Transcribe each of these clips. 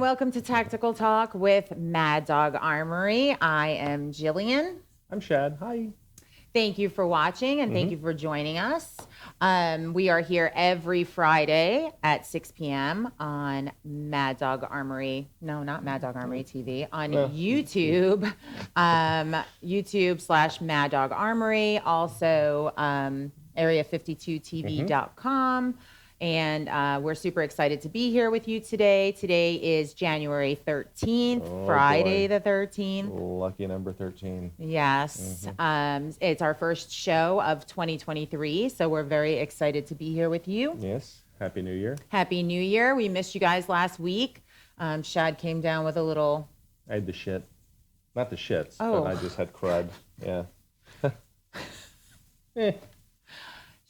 welcome to Tactical Talk with Mad Dog Armory. I am Jillian. I'm Shad. Hi. Thank you for watching and thank you for joining us. We are here every Friday at 6 p.m. on Mad Dog Armory. No, not Mad Dog Armory TV. On YouTube. YouTube/Mad Dog Armory. Also, area52tv.com. And we're super excited to be here with you today. Today is January 13th, Friday the 13th. Lucky number 13. Yes. It's our first show of 2023, so we're very excited to be here with you. Yes. Happy New Year. Happy New Year. We missed you guys last week. Shad came down with a little... I had the shit. Not the shits, Oh. but I just had crud. Yeah.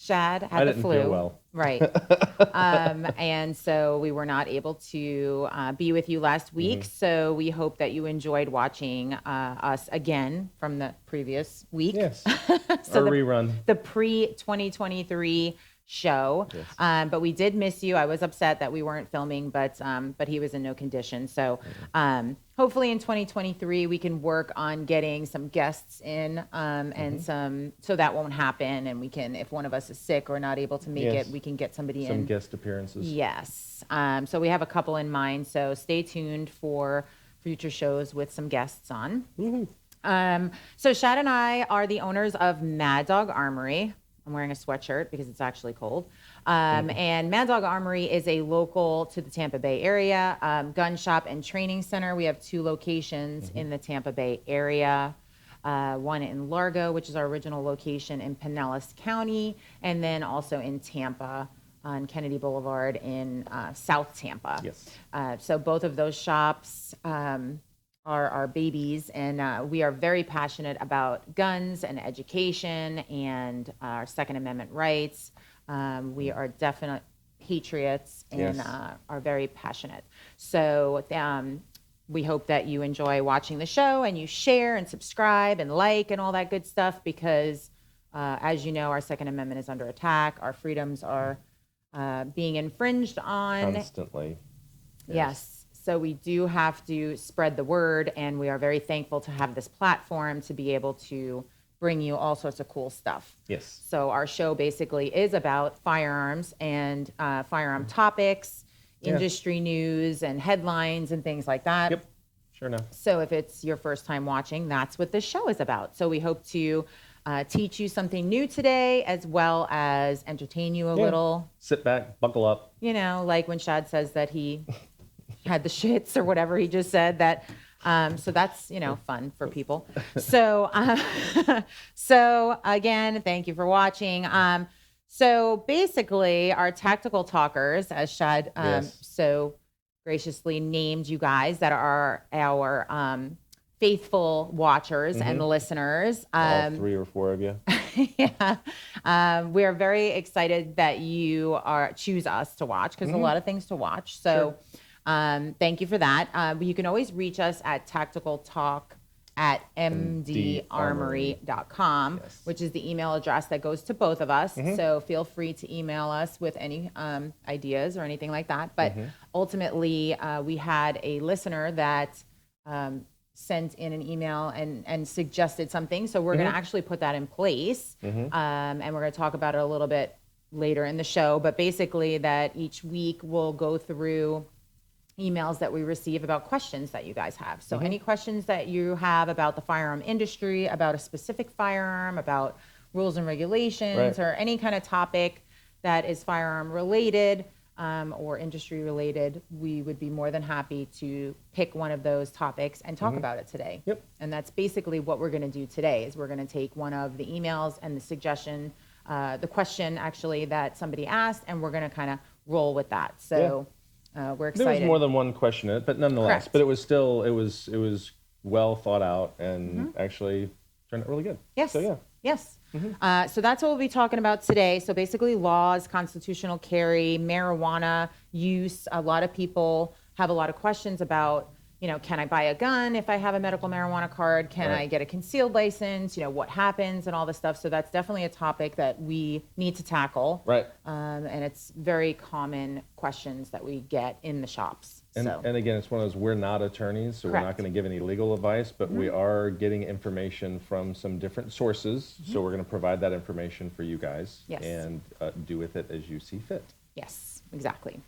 Shad I had the didn't flu. feel well. Right. And so we were not able to be with you last week. So we hope that you enjoyed watching us again from the previous week. Yes. So Our rerun. The pre-2023 show. Yes. But we did miss you. I was upset that we weren't filming, but he was in no condition. So hopefully in 2023 we can work on getting some guests in and so that won't happen. And we can, if one of us is sick or not able to make it, we can get somebody in. Some guest appearances. Yes. So we have a couple in mind. So stay tuned for future shows with some guests on. So Shad and I are the owners of Mad Dog Armory. I'm wearing a sweatshirt because it's actually cold. And Mad Dog Armory is a local to the Tampa Bay area gun shop and training center. We have 2 locations in the Tampa Bay area. One in Largo, which is our original location in Pinellas County, and then also in Tampa on Kennedy Boulevard in South Tampa. Yes. So both of those shops are our babies, and we are very passionate about guns and education and our Second Amendment rights. We are definite patriots and are very passionate. So we hope that you enjoy watching the show and you share and subscribe and like and all that good stuff because, as you know, our Second Amendment is under attack. Our freedoms are being infringed on. Constantly. Yes. So we do have to spread the word, and we are very thankful to have this platform to be able to bring you all sorts of cool stuff. Yes. So our show basically is about firearms and firearm topics, industry news, and headlines and things like that. Yep. Sure enough. So if it's your first time watching, that's what this show is about. So we hope to teach you something new today, as well as entertain you a little. Sit back, buckle up. You know, like when Shad says that he had the shits or whatever he just said, that so that's, you know, fun for people. So so again, thank you for watching. So basically our tactical talkers, as Shad so graciously named you guys, that are our faithful watchers and listeners. All 3 or 4 of you. We are very exciid that you choose us to watch because there's a lot of things to watch. So thank you for that. You can always reach us at tacticaltalk@mdarmory.com, which is the email address that goes to both of us. So feel free to email us with any ideas or anything like that. But ultimately, we had a listener that sent in an email and suggested something. So we're going to actually put that in place. And we're going to talk about it a little bit later in the show. But basically that each week we'll go through emails that we receive about questions that you guys have. So any questions that you have about the firearm industry, about a specific firearm, about rules and regulations, or any kind of topic that is firearm related or industry related, we would be more than happy to pick one of those topics and talk about it today. And that's basically what we're going to do today, is we're going to take one of the emails and the suggestion, the question actually that somebody asked, and we're going to kind of roll with that. So we're excited. There was more than one question in it, but nonetheless, Correct. but it was still, it was well thought out and actually turned out really good. Yes. So Yes. So that's what we'll be talking about today. So basically laws, constitutional carry, marijuana use. A lot of people have a lot of questions about, you know, can I buy a gun if I have a medical marijuana card? Can I get a concealed license? You know, what happens and all this stuff. So that's definitely a topic that we need to tackle. Right. And it's very common questions that we get in the shops. So. And again, it's one of those, we're not attorneys, so we're not Correct. going to give any legal advice, but we are getting information from some different sources. So we're going to provide that information for you guys. Yes. And do with it as you see fit. Yes, exactly.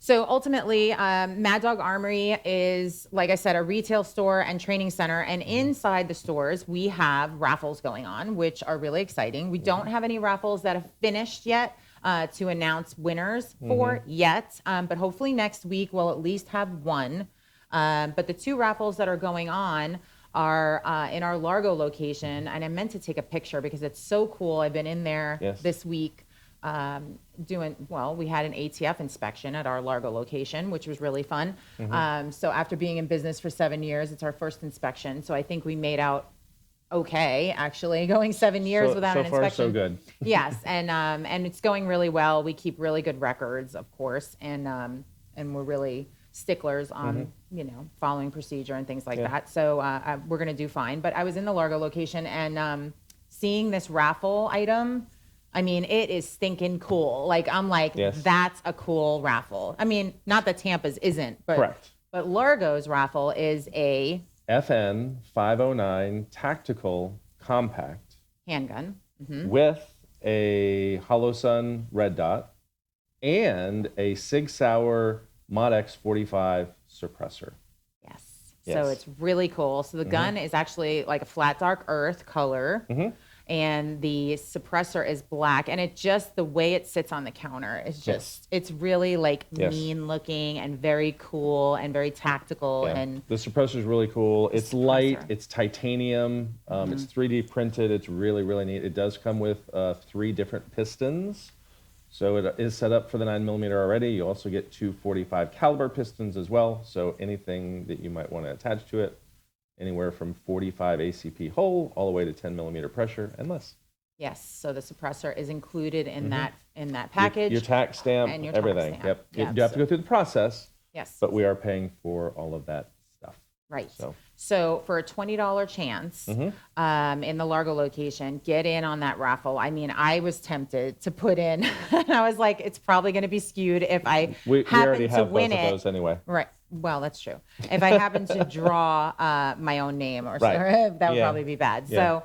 So ultimately, Mad Dog Armory is, like I said, a retail store and training center. And inside the stores, we have raffles going on, which are really exciting. We don't have any raffles that have finished yet to announce winners for yet. But hopefully next week, we'll at least have one. But the 2 raffles that are going on are in our Largo location. And I meant to take a picture because it's so cool. I've been in there this week. We had an ATF inspection at our Largo location, which was really fun. So after being in business for 7 years, it's our first inspection. So I think we made out okay, actually, going 7 years without an inspection. So far, so good. Yes, and it's going really well. We keep really good records, of course, and we're really sticklers on following procedure and things like that. So we're gonna do fine. But I was in the Largo location and seeing this raffle item. I mean, it is stinking cool. Like, I'm like, that's a cool raffle. I mean, not that Tampa's isn't, but Correct. But Largo's raffle is a FN 509 tactical compact handgun with a Hollow Sun red dot and a Sig Sauer Mod X 45 suppressor. Yes. So it's really cool. So the gun is actually like a flat dark earth color. And the suppressor is black, and it just, the way it sits on the counter is just, it's really like mean looking and very cool and very tactical. And the suppressor is really cool. It's light, it's titanium, it's 3D printed. It's really, really neat. It does come with 3 different pistons. So it is set up for the 9mm already. You also get 2 .45 caliber pistons as well. So anything that you might want to attach to it, anywhere from 45 ACP hole all the way to 10mm pressure and less. Yes, so the suppressor is included in that package. Your tax stamp, and your everything. Tax stamp. Yep. You have to go through the process. Yes. But we are paying for all of that stuff. Right. So for a $20 chance in the Largo location, get in on that raffle. I mean, I was tempted to put in, and I was like, it's probably going to be skewed if I we already to have win both it. of those anyway. Right. Well, that's true. If I happen to draw my own name or that would probably be bad. Yeah.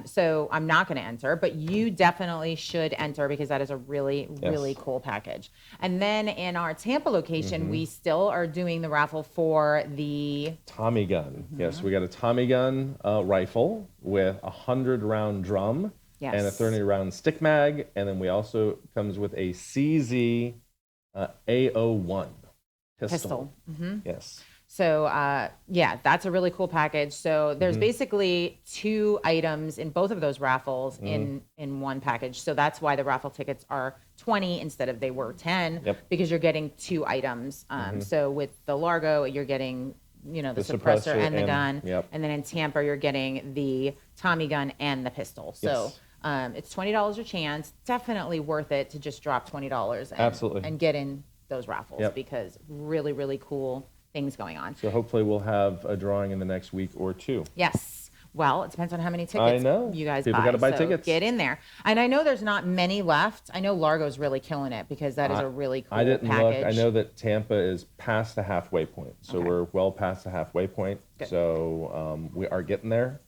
So I'm not going to enter, but you definitely should enter because that is a really, really cool package. And then in our Tampa location, we still are doing the raffle for the Tommy gun. Yes, we got a Tommy gun rifle with a 100-round drum and a 30-round stick mag. And then we also comes with a CZ A01 pistol. Yes. So, that's a really cool package. So there's basically 2 items in both of those raffles in one package. So that's why the raffle tickets are 20 instead of they were 10 because you're getting 2 items. So with the Largo, you're getting, the suppressor and the gun. And then in Tampa, you're getting the Tommy gun and the pistol. So it's $20 a chance. Definitely worth it to just drop $20 and get in those raffles because really, really cool things going on. So hopefully we'll have a drawing in the next week or 2. Yes. Well, it depends on how many tickets you guys People got to buy tickets. Get in there. And I know there's not many left. I know Largo's really killing it because that is a really cool package. Look. I know that Tampa is past the halfway point. So we're well past the halfway point. Good. So we are getting there.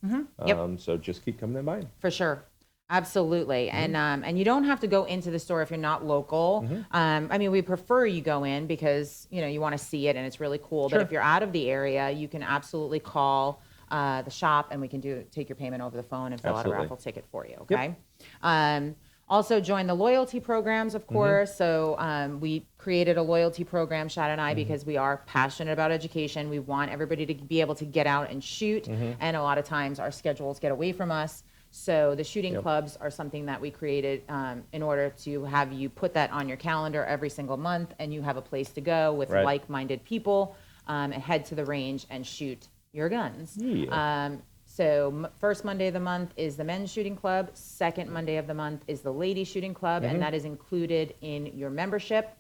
So just keep coming in by. For sure. Absolutely. And you don't have to go into the store if you're not local. I mean, we prefer you go in because, you want to see it and it's really cool. But if you're out of the area, you can absolutely call the shop and we can take your payment over the phone and fill out a raffle ticket for you. Okay. Also join the loyalty programs, of course. So we created a loyalty program, Shad and I, because we are passionate about education. We want everybody to be able to get out and shoot. And a lot of times our schedules get away from us. So the shooting clubs are something that we created in order to have you put that on your calendar every single month and you have a place to go with like-minded people and head to the range and shoot your guns. So first Monday of the month is the men's shooting club. Second Monday of the month is the ladies shooting club. And that is included in your membership,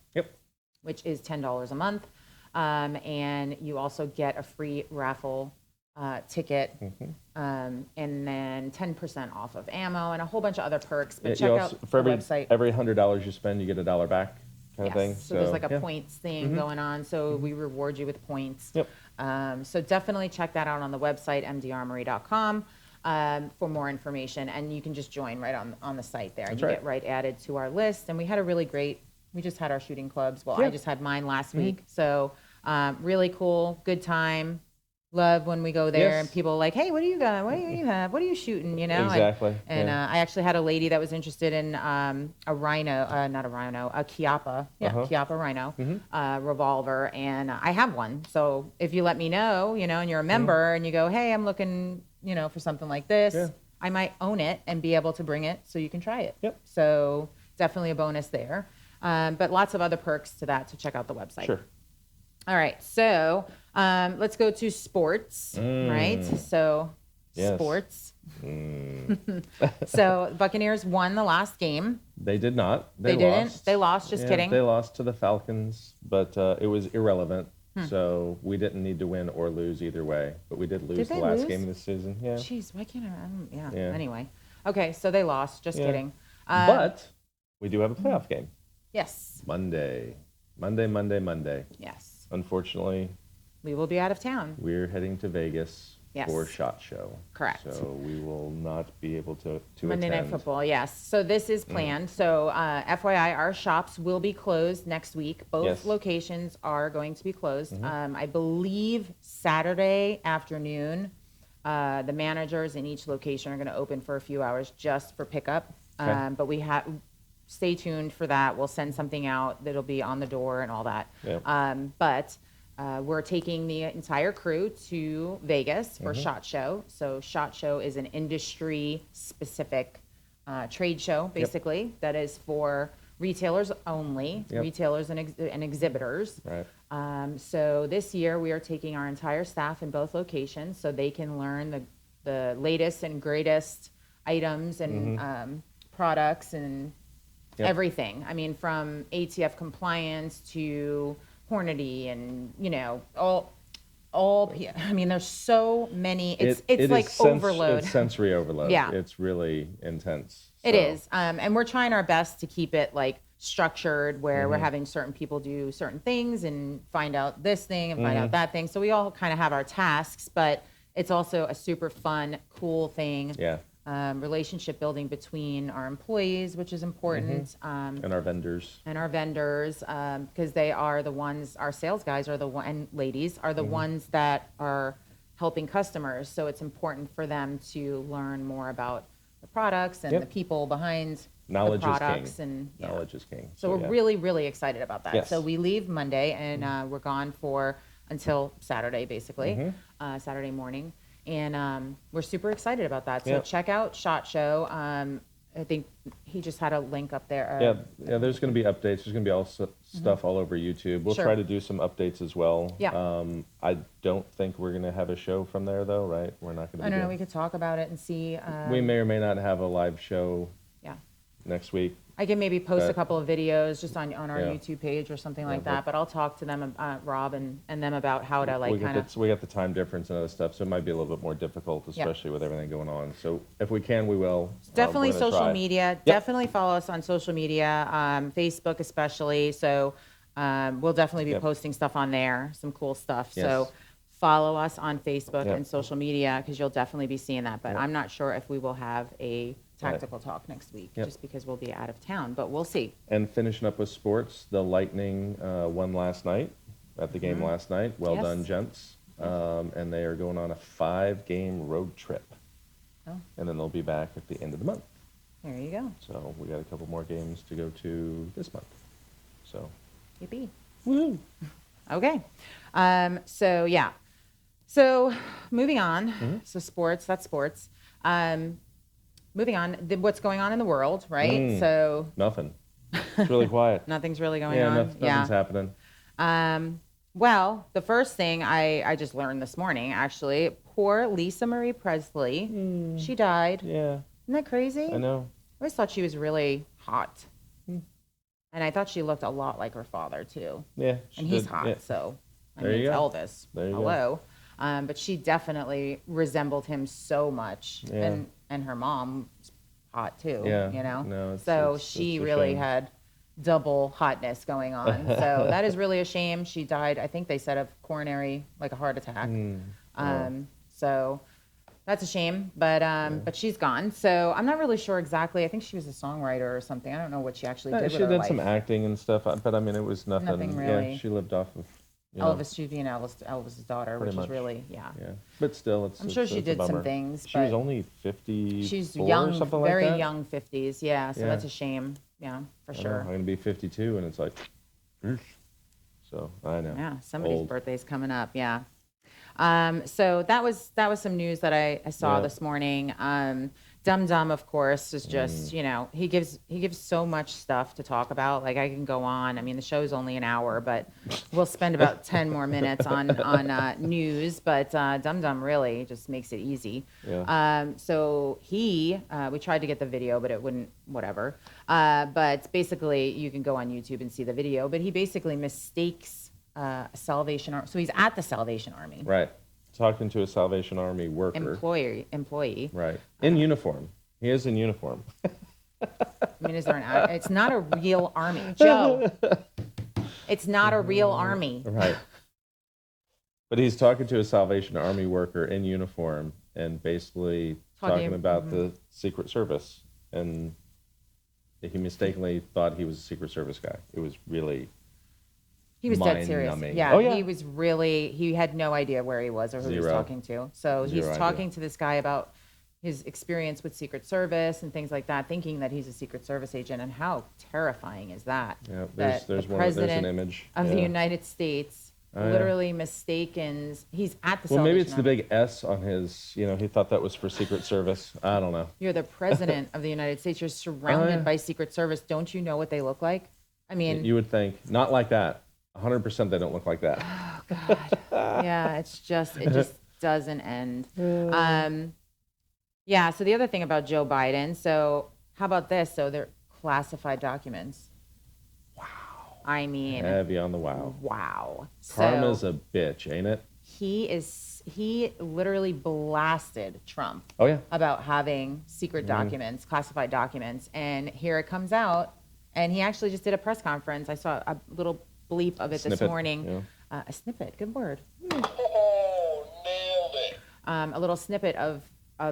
which is $10 a month. And you also get a free raffle ticket, and then 10% off of ammo and a whole bunch of other perks. But check out the website. Every $100 you spend, you get $1 back kind of Yes. thing. So there's like a yeah. points thing going on. So we reward you with points. Yep. So definitely check that out on the website, mdarmory.com, for more information. And you can just join right on the site there. And That's you right. get right added to our list. And we had a really great, we just had our shooting clubs. Well, I Yeah. just had mine last week. So really cool, good time. Love when we go there Yes. and people are like, hey, what do you got? What do you have? What are you shooting? You know? Exactly, And yeah. I actually had a lady that was interested in a rhino, not a rhino, a Chiappa. Yeah, Chiappa rhino revolver. And I have one. So if you let me know, you know, and you're a member and you go, hey, I'm looking, you know, for something like this, Yeah. I might own it and be able to bring it so you can try it. Yep. So definitely a bonus there. But lots of other perks to that, to check out the website. Sure. All right, so let's go to sports, right? So Yes. sports. So Buccaneers won the last game. They did not. They didn't? They lost, just Yeah, kidding. They lost to the Falcons, but it was irrelevant. So we didn't need to win or lose either way. But we did lose Did the they lose lose? game of the season. Yeah. Jeez, why can't I? Yeah. Yeah. Anyway, okay, so they lost. Just Yeah. kidding. But we do have a playoff game. Yes, Monday. yes, Unfortunately, we will be out of town. we're heading to Vegas Yes. for SHOT Show. Correct. So we will not be able to Monday attend. Night Football, yes. So this is planned. So FYI, our shops will be closed next week. Both Yes. locations are going to be closed. I believe Saturday afternoon, the managers in each location are going to open for a few hours just for pickup. Okay. But we have, stay tuned for that. We'll send something out that'll be on the door and all that. Yeah. But we're taking the entire crew to Vegas for SHOT Show. So SHOT Show is an industry-specific trade show, basically, that is for retailers only, Yep. retailers and exhibitors. Right. So this year we are taking our entire staff in both locations so they can learn the latest and greatest items and products and Yep. everything. I mean, from ATF compliance to Hornady and, you know, all, I mean, there's so many, it's It like is overload. It's sensory overload. Yeah. It's really intense. It So, is. And we're trying our best to keep it like structured where we're having certain people do certain things and find out this thing and find out that thing. So we all kind of have our tasks, but it's also a super fun, cool thing. Yeah. Relationship building between our employees, which is important. And our vendors. And our vendors, because they are the ones, our sales guys are the one, and ladies are the ones that are helping customers. So it's important for them to learn more about the products and Yep. the people behind Knowledge the is products. king. And yeah. Knowledge is king. So we're yeah. really, really excited about that. Yes. So we leave Monday and we're gone until Saturday, basically, Saturday morning. And we're super excited about that. So Yep. check out SHOT Show. I think he just had a link up there. Yeah, there's going to be updates. There's going to be all stuff all over YouTube. We'll Sure. try to do some updates as well. Yeah. I don't think we're going to have a show from there, though, right? We're not going to. I don't know. We could talk about it and see. We may or may not have a live show Yeah. next week. I can maybe post a But- couple of videos just on our Yeah. YouTube page or something like but- that. But I'll talk to them, Rob and them about how to like kind of. We got the time difference and other stuff, so it might be a little bit more difficult, especially with everything going on. So if we can, we will. Definitely We're gonna social try. media. Definitely follow us on social media, Facebook especially. So we'll definitely be Yep. posting stuff on there, some cool stuff. Yes. So follow us on Facebook Yep. and social media because you'll definitely be seeing that. But Yep. I'm not sure if we will have a tactical talk next week Yep. just because we'll be out of town. But we'll see. And finishing up with sports, the Lightning won last night at the game last night. Well Yes. done, gents. And they are going on a 5-game road trip. Oh. And then they'll be back at the end of the month. There you go. So we got a couple more games to go to this month. So, Yippee. woo! Okay. So yeah. So moving on. So sports, that's sports. Moving on, what's going on in the world, right? So Nothing. It's really quiet. nothing's really going Yeah, on. nothing's happening. Well, the first thing I just learned this morning, actually, poor Lisa Marie Presley. She died. Yeah, Isn't that crazy? I know. I always thought she was really hot. And I thought she looked a lot like her father, too. Yeah. And she he's did. hot, Yeah. so I There mean, you it's go. Elvis. There you go. Hello. But she definitely resembled him so much. Yeah. And her mom was hot, too, Yeah. you know? No, so it's she a really shame. had double hotness going on. So that is really a shame. She died, I think they said, of coronary, like a heart attack. So that's a shame, but she's gone. So I'm not really sure exactly. I think she was a songwriter or something. I don't know what she actually did with She her did life. some acting and stuff, but I mean, it was nothing. Nothing really. Yeah, she lived off of, you know, Elvis, she's being Elvis's daughter, which much. is really, yeah. Yeah, but still, I'm sure she it's a did some bummer. things, She was but only 54 she's or young, something very like that. young 50s. Yeah, so Yeah. that's a shame. Yeah, for I know, sure. I'm gonna be 52, and it's like, so I know. Yeah, somebody's Old. birthday's coming up. Yeah. So that was some news that I saw Yeah. this morning. Dum Dum, of course, is just he gives so much stuff to talk about. Like I can go on. I mean, the show's only an hour, but we'll spend about 10 more minutes on news. But Dum Dum really just makes it easy. Yeah. So we tried to get the video, but it wouldn't. Whatever. But basically, you can go on YouTube and see the video. But he basically mistakes Salvation Army. So he's at the Salvation Army. Right. Talking to a Salvation Army worker. Employee. Right. In uniform. He is in uniform. I mean, is there it's not a real army. Joe, it's not a real army. Right. But he's talking to a Salvation Army worker in uniform and basically talking about the Secret Service. And he mistakenly thought he was a Secret Service guy. It was really He was dead serious. mind-numbing. Yeah, Oh, yeah. he had no idea where he was or who he was Zero. talking to. So he's Zero talking idea. to this guy about his experience with Secret Service and things like that, thinking that he's a Secret Service agent. And how terrifying is that? Yeah, That there's the one. There's president an image of yeah. the United States Oh, yeah. literally mistakens. He's at the Well, maybe Salvation it's the Army. big S on his. You know, he thought that was for Secret Service. I don't know. You're the president of the United States. You're surrounded by Secret Service. Don't you know what they look like? I mean, You would think not like that. 100% they don't look like that. oh God. Yeah, it just doesn't end. Yeah. So the other thing about Joe Biden. So how about this? So they're classified documents. Wow. I mean, Heavy on the wow. wow. Karma's So a bitch, ain't it? he literally blasted Trump. Oh yeah. About having secret documents, classified documents, and here it comes out. And he actually just did a press conference. I saw a little bleep of it this Snippet, morning. yeah. A snippet, good word. Oh, nailed it. A little snippet of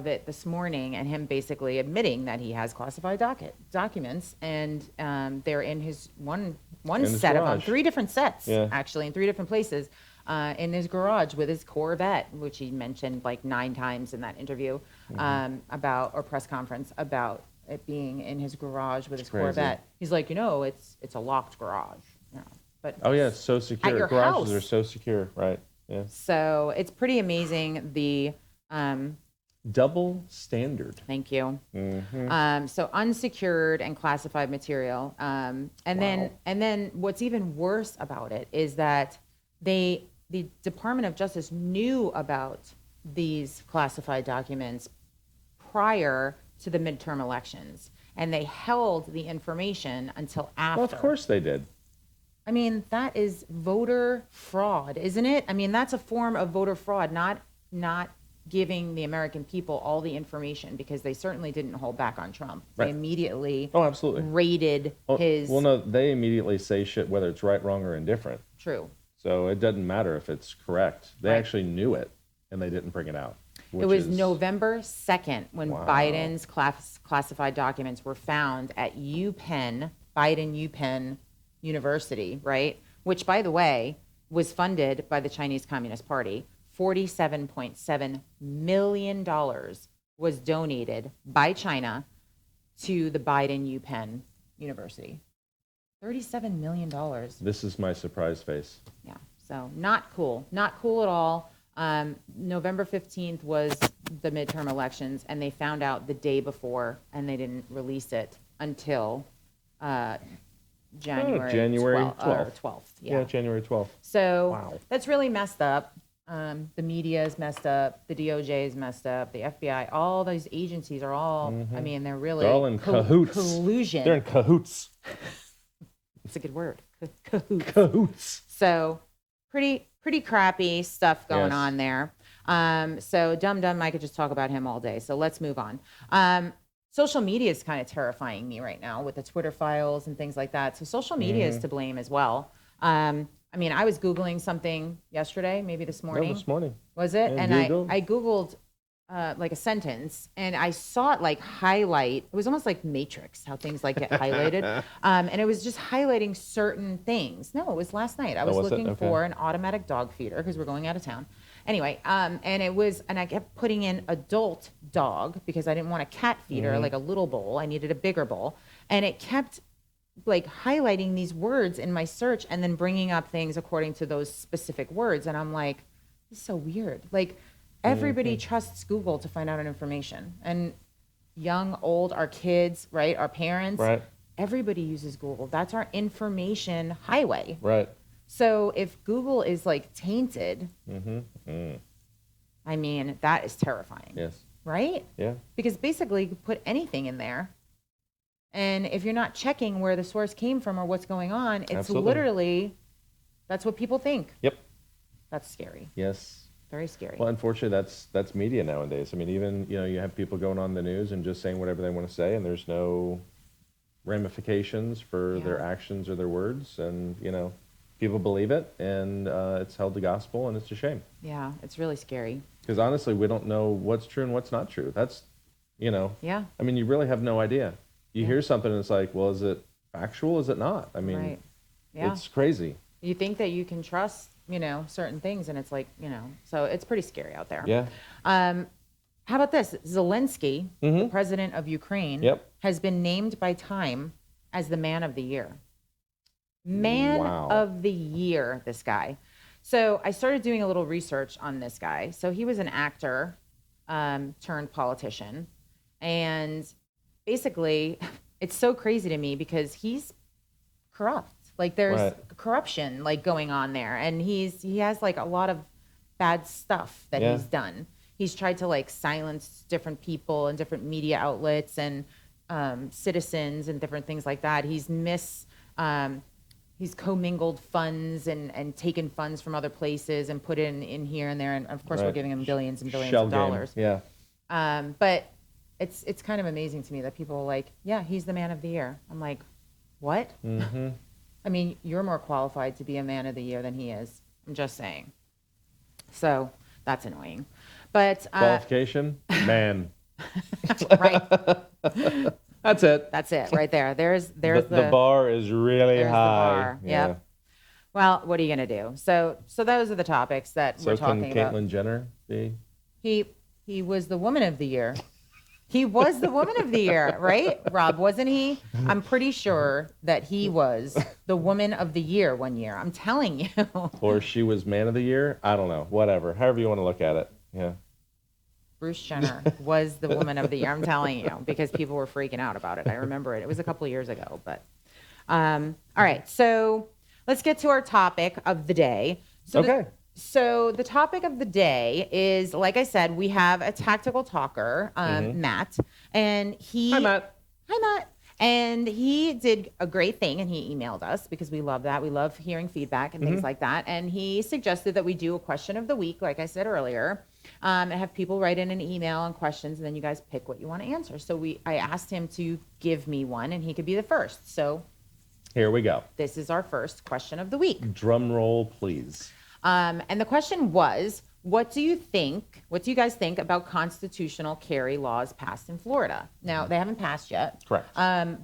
it this morning, and him basically admitting that he has classified documents, and they're in his one his set of them, garage. 3 different sets, Yeah. actually, in 3 different places, in his garage with his Corvette, which he mentioned like 9 times in that interview about, or press conference about it being in his garage with his crazy. Corvette. He's like, it's a locked garage. You know, but Oh yeah, it's so secure. your Garages house. are so secure, right? Yeah. so it's pretty amazing. The Double standard. Thank you. So unsecured and classified material, and then what's even worse about it is that the Department of Justice knew about these classified documents prior to the midterm elections, and they held the information until after. Well, of course they did. I mean, that is voter fraud, isn't it? I mean, that's a form of voter fraud, not giving the American people all the information, because they certainly didn't hold back on Trump. They Right. immediately Oh, absolutely. raided his Well, no, they immediately say shit whether it's right, wrong, or indifferent. true. So it doesn't matter if it's correct. They Right. actually knew it, and they didn't bring it out. It was which is- November 2nd when Wow. Biden's classified documents were found at Biden UPenn University, right? Which, by the way, was funded by the Chinese Communist Party. $47.7 million was donated by China to the Biden UPenn University. $37 million. This is my surprise face. Yeah, so not cool. Not cool at all. November 15th was the midterm elections, and they found out the day before, and they didn't release it until January January 12th. 12th. Yeah. January 12th. So Wow. that's really messed up. The media is messed up. The DOJ is messed up. The FBI, all those agencies are all, I mean, they're really They're all in cahoots. collusion. They're in cahoots. It's a good word. Cahoots. Cahoots. So pretty crappy stuff going Yes. on there. So Dum Dum, I could just talk about him all day. So let's move on. social media is kind of terrifying me right now with the Twitter files and things like that. So social media is to blame as well. I mean, I was Googling something yesterday, maybe this No, morning. this morning. Was it? Yeah, And Google. I Googled like a sentence and I saw it like highlight. It was almost like Matrix, how things like get highlighted. And it was just highlighting certain things. No, it was last night. I was was it? looking Okay. for an automatic dog feeder because we're going out of town. Anyway, and I kept putting in adult dog because I didn't want a cat feeder, like a little bowl. I needed a bigger bowl. And it kept like highlighting these words in my search and then bringing up things according to those specific words. And I'm like, this is so weird. Like everybody trusts Google to find out information, and young, old, our kids, right? Our parents, Right. everybody uses Google. That's our information highway. Right. So if Google is like tainted, I mean, that is terrifying. Yes. Right? Yeah. Because basically you could put anything in there. And if you're not checking where the source came from or what's going on, it's Absolutely. literally, that's what people think. Yep. That's scary. Yes. Very scary. Well, unfortunately, that's media nowadays. I mean, even, you have people going on the news and just saying whatever they want to say, and there's no ramifications for their Yeah. actions or their words. And, people believe it, and it's held to gospel, and it's a shame. Yeah, it's really scary. Because honestly, we don't know what's true and what's not true. That's, Yeah. I mean, you really have no idea. You Yeah. hear something and it's like, well, is it factual? Is it not? I mean, Right. Yeah. it's crazy. You think that you can trust, certain things, and it's like, so it's pretty scary out there. Yeah. How about this? Zelensky, the president of Ukraine, Yep. has been named by Time as the Man of the Year. Man Wow. of the Year, this guy. So I started doing a little research on this guy. So he was an actor turned politician. And basically, it's so crazy to me because he's corrupt. Like there's Right. corruption like going on there. And he has like a lot of bad stuff that Yeah. he's done. He's tried to like silence different people and different media outlets and citizens and different things like that. He's commingled funds and taken funds from other places and put it in here and there. And of course, we're Right. giving him billions and billions Shell of game. dollars. Yeah. But it's kind of amazing to me that people are like, yeah, he's the Man of the Year. I'm like, what? Mm-hmm. I mean, you're more qualified to be a Man of the Year than he is. I'm just saying. So that's annoying. But Qualification? Man. right, That's it. that's it right there. There's The bar is really there's the high. bar. Yep. Well, what are you gonna do? So those are the topics that So we're can talking about. Caitlyn Jenner be? He was the Woman of the Year. He was the Woman of the Year, right? Rob, wasn't he? I'm pretty sure that he was the Woman of the Year one year. I'm telling you. Or she was Man of the Year? I don't know. Whatever. However you want to look at it. Yeah. Bruce Jenner was the Woman of the Year. I'm telling you, because people were freaking out about it. I remember it. It was a couple of years ago, but all right. So let's get to our topic of the day. So Okay. So the topic of the day is, like I said, we have a tactical talker, Matt, and Hi, Matt. Hi, Matt. And he did a great thing, and he emailed us because we love that. We love hearing feedback and things like that. And he suggested that we do a question of the week, like I said earlier, and have people write in an email and questions, and then you guys pick what you want to answer. So I asked him to give me one, and he could be the first. So Here we go. this is our first question of the week. Drum roll, please. And the question was, what do you guys think about constitutional carry laws passed in Florida? Now, they haven't passed yet. Correct.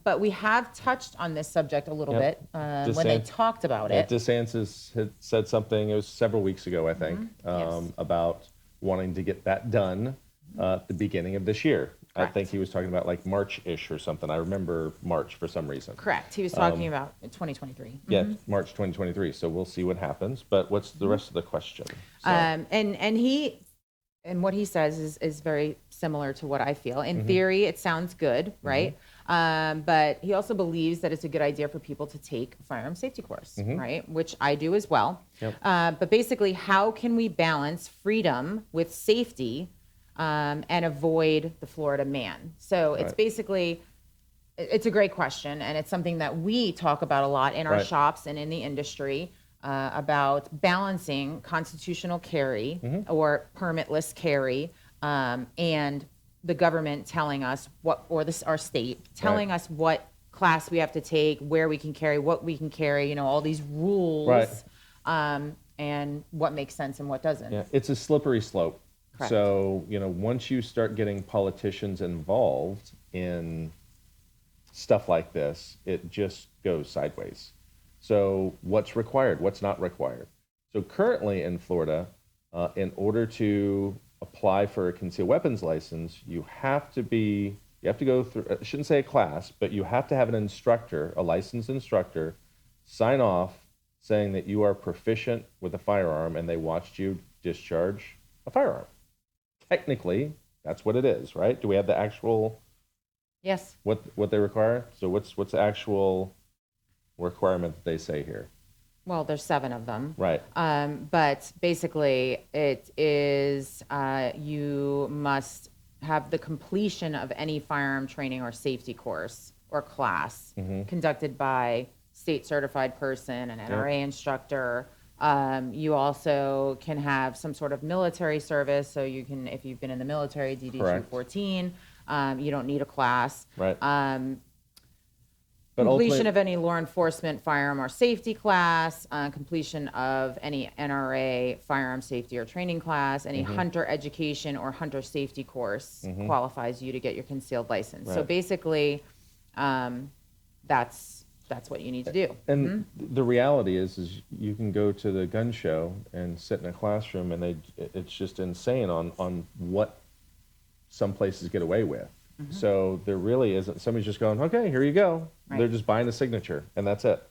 But we have touched on this subject a little Yep. bit when they DeSantis- talked about Yeah, it. DeSantis had said something, it was several weeks ago, I think, Yes. about wanting to get that done at the beginning of this year. I Correct. think he was talking about like March-ish or something. I remember March for some reason. Correct. He was talking about 2023. Yeah, March 2023. So we'll see what happens. But what's the rest of the question? So, And what he says is very similar to what I feel. In theory, it sounds good, right? But he also believes that it's a good idea for people to take a firearm safety course, right? Which I do as well. Yep. But basically, how can we balance freedom with safety and avoid the Florida man? So it's Right. basically, it's a great question, and it's something that we talk about a lot in our Right. shops and in the industry. About balancing constitutional carry or permitless carry and the government telling us what, or this our state telling us what class we have to take, where we can carry, what we can carry, you know, all these rules, and what makes sense and what doesn't. Yeah, it's a slippery slope. Correct. So, you know, once you start getting politicians involved in stuff like this, it just goes sideways. So what's required? What's not required? So currently in Florida, in order to apply for a concealed weapons license, you have to go through, I shouldn't say a class, but you have to have an instructor, a licensed instructor, sign off saying that you are proficient with a firearm and they watched you discharge a firearm. Technically, that's what it is, right? Do we have the actual, Yes. what they require? So what's the actual requirement that they say here? Well, there's 7 of them. Right. But basically, it is you must have the completion of any firearm training or safety course or class conducted by state certified person, an NRA instructor. You also can have some sort of military service. So you can, if you've been in the military, DD 214, you don't need a class. Right. Completion of any law enforcement firearm or safety class, completion of any NRA firearm safety or training class, any hunter education or hunter safety course qualifies you to get your concealed license. So basically, that's what you need to do. And the reality is you can go to the gun show and sit in a classroom, and it's just insane on what some places get away with. So there really isn't, somebody's just going, okay, here you go. Right. They're just buying a signature, and that's it.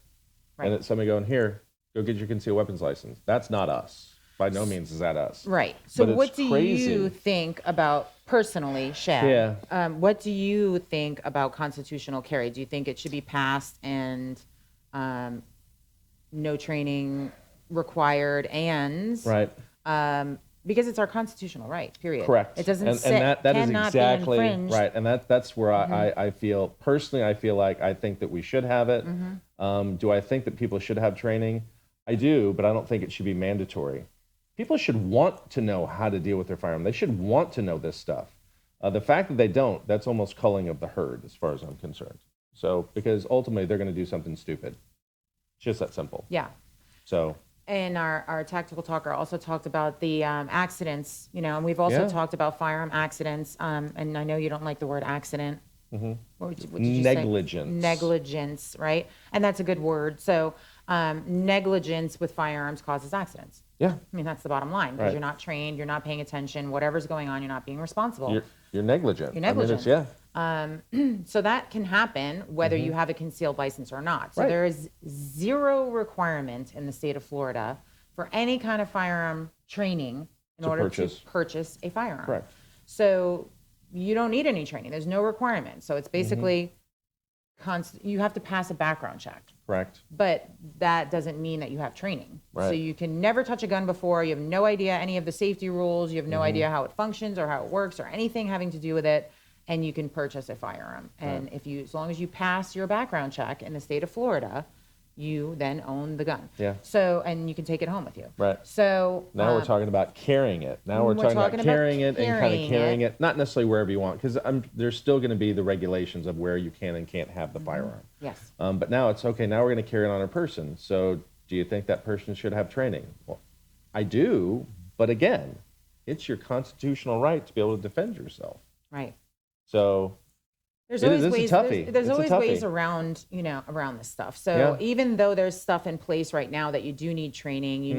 Right. And it's somebody going, here, go get your concealed weapons license. That's not us. By no means is that us. Right. So But it's what do crazy. you think about, personally, Shad? Yeah. What do you think about constitutional carry? Do you think it should be passed and no training required and Right. because it's our constitutional right, period. Correct. It doesn't and say that is cannot exactly be infringed. right. And that's where I feel personally. I feel like I think that we should have it. Do I think that people should have training? I do, but I don't think it should be mandatory. People should want to know how to deal with their firearm. They should want to know this stuff. The fact that they don't, that's almost culling of the herd, as far as I'm concerned. So because ultimately they're going to do something stupid. It's just that simple. Yeah. So. And our tactical talker also talked about the accidents, you know, and we've also talked about firearm accidents. And I know you don't like the word accident. What did you Negligence. say? Negligence, right? And that's a good word. So negligence with firearms causes accidents. Yeah. I mean, that's the bottom line, because Right. you're not trained, you're not paying attention, whatever's going on, you're not being responsible. You're negligent. You're negligent. I mean, it's, So that can happen whether you have a concealed license or not. So Right. there is zero requirement in the state of Florida for any kind of firearm training in To order purchase. to purchase a firearm. Correct. So you don't need any training. There's no requirement. So it's basically you have to pass a background check. Correct. But that doesn't mean that you have training. So Right. you can never touch a gun before. You have no idea any of the safety rules. You have no idea how it functions or how it works or anything having to do with it. And you can purchase a firearm. And if you, as long as you pass your background check in the state of Florida, you then own the gun. Yeah. So, and you can take it home with you. Right. So Now we're talking about carrying it. Now we're talking about carrying it and kind of carrying it, not necessarily wherever you want, because there's still going to be the regulations of where you can and can't have the firearm. Yes. But now it's okay. Now we're going to carry it on a person. So do you think that person should have training? Well, I do, but again, it's your constitutional right to be able to defend yourself. Right. So There's It always is a ways. toughie. There's It's a always toughie. ways around, around this stuff. So Yeah. even though there's stuff in place right now that you do need training, you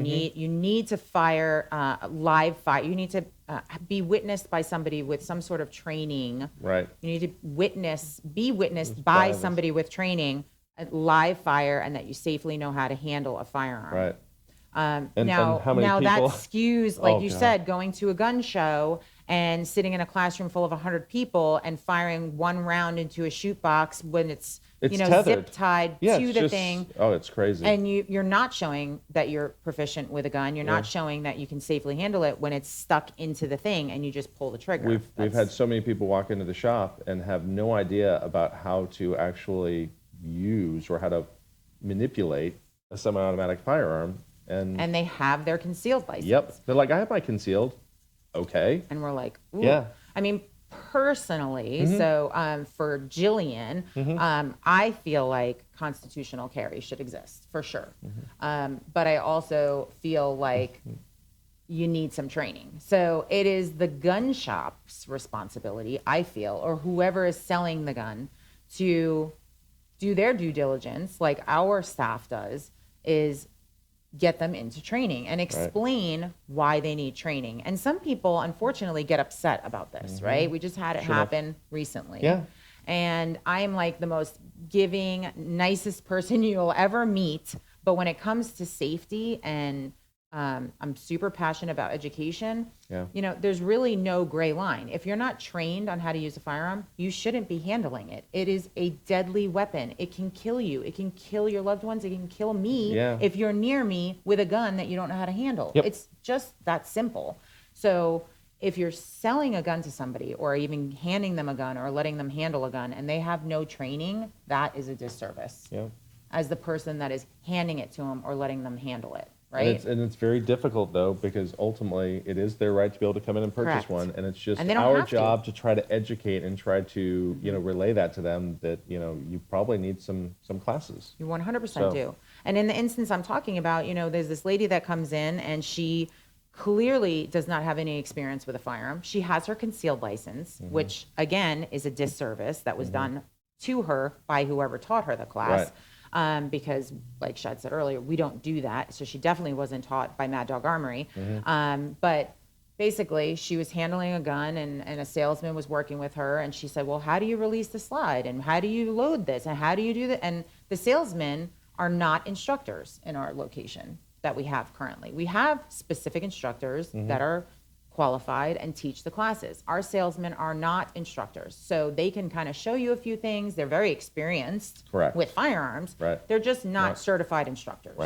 need to fire live fire. You need to be witnessed by somebody with some sort of training. right. You need to be witnessed by by this. somebody with training, live fire, and that you safely know how to handle a firearm. Right. Now, and how many now people- that skews, like Oh, you God. said, going to a gun show and sitting in a classroom full of 100 people and firing one round into a shoot box when it's tethered. zip tied Yeah, to it's the just, thing. Oh, it's crazy. And you're not showing that you're proficient with a gun. You're not showing that you can safely handle it when it's stuck into the thing and you just pull the trigger. We've had so many people walk into the shop and have no idea about how to actually use or how to manipulate a semi-automatic firearm. and they have their concealed license. Yep. They're like, I have my concealed. Okay. And we're like, ooh. Yeah. I mean, personally, so for Jillian, I feel like constitutional carry should exist for sure. But I also feel like you need some training. So it is the gun shop's responsibility, I feel, or whoever is selling the gun, to do their due diligence, like our staff does, is get them into training and explain why they need training. And some people, unfortunately, get upset about this, right? We just had it happen recently. Yeah. And I'm like the most giving, nicest person you'll ever meet. But when it comes to safety and I'm super passionate about education. Yeah. You know, there's really no gray line. If you're not trained on how to use a firearm, you shouldn't be handling it. It is a deadly weapon. It can kill you. It can kill your loved ones. It can kill me if you're near me with a gun that you don't know how to handle. Yep. It's just that simple. So if you're selling a gun to somebody or even handing them a gun or letting them handle a gun and they have no training, that is a disservice as the person that is handing it to them or letting them handle it. Right. And it's very difficult, though, because ultimately it is their right to be able to come in and purchase Correct. one. And it's just And they don't our have to. job to try to educate and try to, relay that to them that, you probably need some classes. You 100% So- do. And in the instance I'm talking about, there's this lady that comes in and she clearly does not have any experience with a firearm. She has her concealed license, which again is a disservice that was done to her by whoever taught her the class. Because like Shad said earlier, we don't do that. So she definitely wasn't taught by Mad Dog Armory. But basically she was handling a gun and a salesman was working with her. And she said, well, how do you release the slide? And how do you load this? And how do you do that? And the salesmen are not instructors in our location that we have currently. We have specific instructors that are qualified and teach the classes. Our salesmen are not instructors. So they can kind of show you a few things. They're very experienced with firearms. They're just not certified instructors.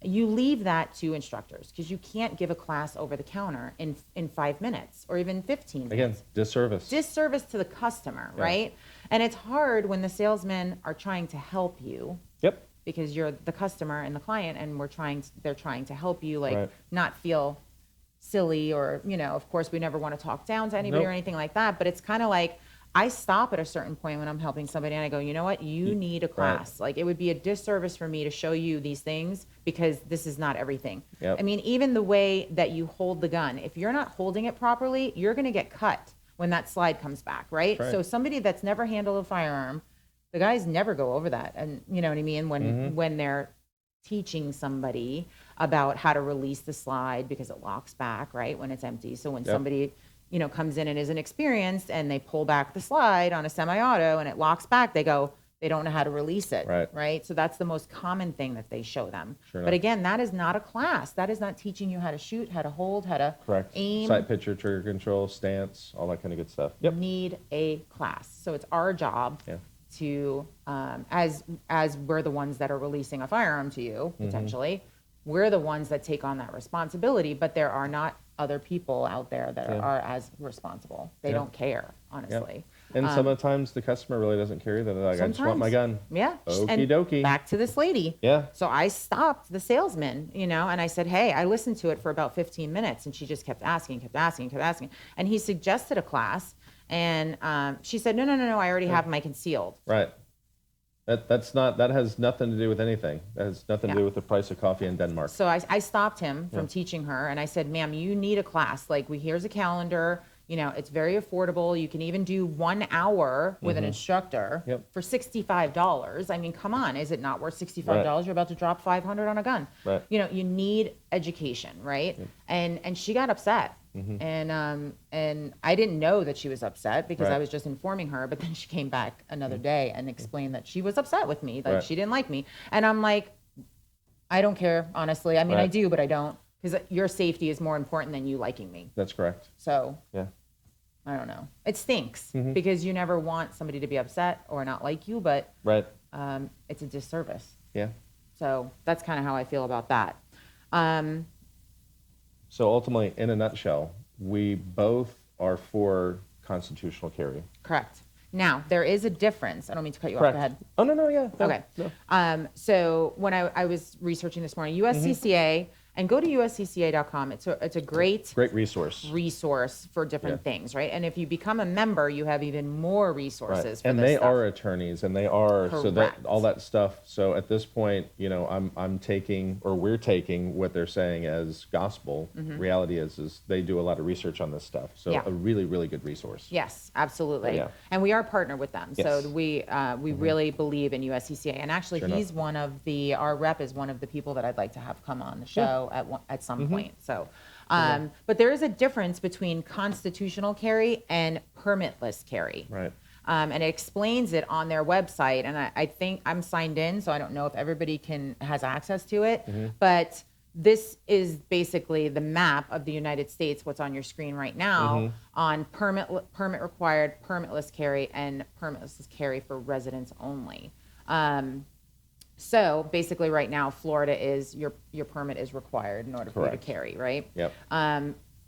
You leave that to instructors because you can't give a class over the counter in 5 minutes or even 15 minutes. Again, disservice. Disservice to the customer, right? And it's hard when the salesmen are trying to help you. Because you're the customer and the client and they're trying to help you not feel silly or, of course we never want to talk down to anybody or anything like that. But it's kind of like, I stop at a certain point when I'm helping somebody and I go, you know what, you need a class. Like it would be a disservice for me to show you these things because this is not everything. I mean, even the way that you hold the gun, if you're not holding it properly, you're going to get cut when that slide comes back, right? So somebody that's never handled a firearm, the guys never go over that. And you know what I mean? When they're teaching somebody about how to release the slide because it locks back, right, when it's empty. So when somebody, comes in and isn't experienced and they pull back the slide on a semi-auto and it locks back, they don't know how to release it, right? So that's the most common thing that they show them. But again, that is not a class. That is not teaching you how to shoot, how to hold, how to aim. Sight picture, trigger control, stance, all that kind of good stuff. Need a class. So it's our job to, as we're the ones that are releasing a firearm to you, potentially, we're the ones that take on that responsibility, but there are not other people out there that are as responsible. They don't care, honestly. And some of the times the customer really doesn't care. They're like, I just want my gun. Okie And dokie. back to this lady. So I stopped the salesman, and I said, hey, I listened to it for about 15 minutes, and she just kept asking. And he suggested a class, and she said, no, I already have my concealed. That has nothing to do with anything. That has nothing to do with the price of coffee in Denmark. So I stopped him from teaching her, and I said, ma'am, you need a class. Like, here's a calendar. It's very affordable. You can even do 1 hour with an instructor for $65. I mean, come on, is it not worth $65? You're about to drop $500 on a gun. You need education, right? And she got upset. And I didn't know that she was upset because I was just informing her. But then she came back another day and explained that she was upset with me, that she didn't like me. And I'm like, I don't care, honestly. I mean, I do, but I don't, because your safety is more important than you liking me. That's correct. So I don't know. It stinks because you never want somebody to be upset or not like you, but it's a disservice. So that's kind of how I feel about that. So ultimately, in a nutshell, we both are for constitutional carry. Correct. Now, there is a difference. I don't mean to cut you off. Go ahead. Oh, no, yeah. Okay. No. So when I was researching this morning, USCCA And go to uscca.com. It's a great resource for different things, right? And if you become a member, you have even more resources for and this they stuff. are attorneys, and they are so that Correct. all that stuff. So at this point, I'm taking, or we're taking, what they're saying as gospel. Reality is they do a lot of research on this stuff. So Yeah. a really, really good resource. Yes, absolutely. Yeah. And we are partnered with them. Yes. So we really believe in USCCA. And actually, Sure he's our rep is one of the people that I'd like to have come on the show at some point. So, but there is a difference between constitutional carry and permitless carry. Right. And it explains it on their website. And I think I'm signed in, so I don't know if everybody has access to it. But this is basically the map of the United States, what's on your screen right now, on permit required, permitless carry, and permitless carry for residents only. So basically right now, Florida is your permit is required in order for you to carry, right? Yep.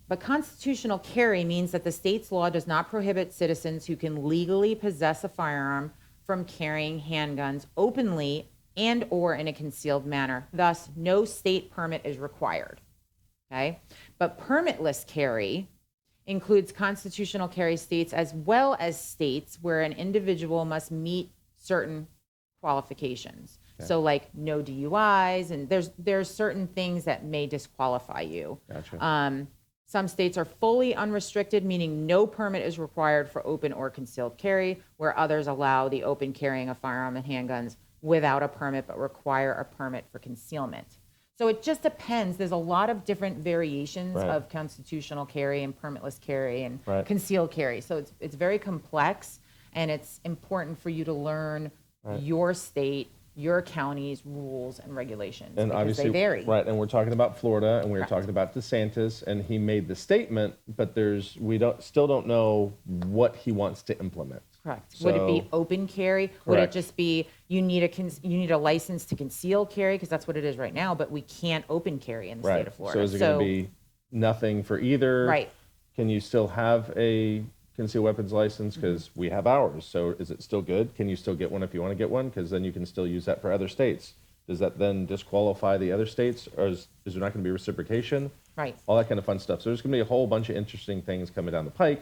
But constitutional carry means that the state's law does not prohibit citizens who can legally possess a firearm from carrying handguns openly and or in a concealed manner. Thus, no state permit is required. Okay? But permitless carry includes constitutional carry states as well as states where an individual must meet certain qualifications. Okay. So like no DUIs, and there's certain things that may disqualify you. Gotcha. Some states are fully unrestricted, meaning no permit is required for open or concealed carry, where others allow the open carrying of firearm and handguns without a permit, but require a permit for concealment. So it just depends. There's a lot of different variations of constitutional carry and permitless carry and concealed carry. So it's very complex, and it's important for you to learn your state, your county's rules and regulations, and because obviously they vary. Right, and we're talking about Florida, and we're talking about DeSantis, and he made the statement, but we still don't know what he wants to implement. Correct. So, would it be open carry? Would it just be you need a license to conceal carry, because that's what it is right now, but we can't open carry in the state of Florida. So is it going to be nothing for either? Right. Can you still have a concealed weapons license? Because we have ours. So is it still good? Can you still get one if you want to get one? Because then you can still use that for other states. Does that then disqualify the other states, or is there not going to be reciprocation? Right. All that kind of fun stuff. So there's going to be a whole bunch of interesting things coming down the pike.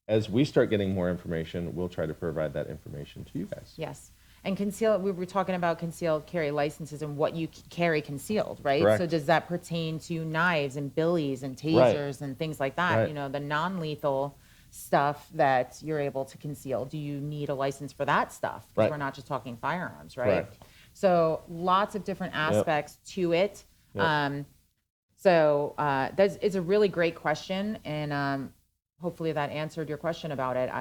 As we start getting more information, we'll try to provide that information to you guys. Yes. And we were talking about concealed carry licenses and what you carry concealed, right? Correct. So does that pertain to knives and billies and tasers and things like that? Right. You know, the non-lethal stuff that you're able to conceal. Do you need a license for that stuff? Because we're not just talking firearms, right? Correct. So lots of different aspects to it. Yep. It's a really great question, and hopefully that answered your question about it.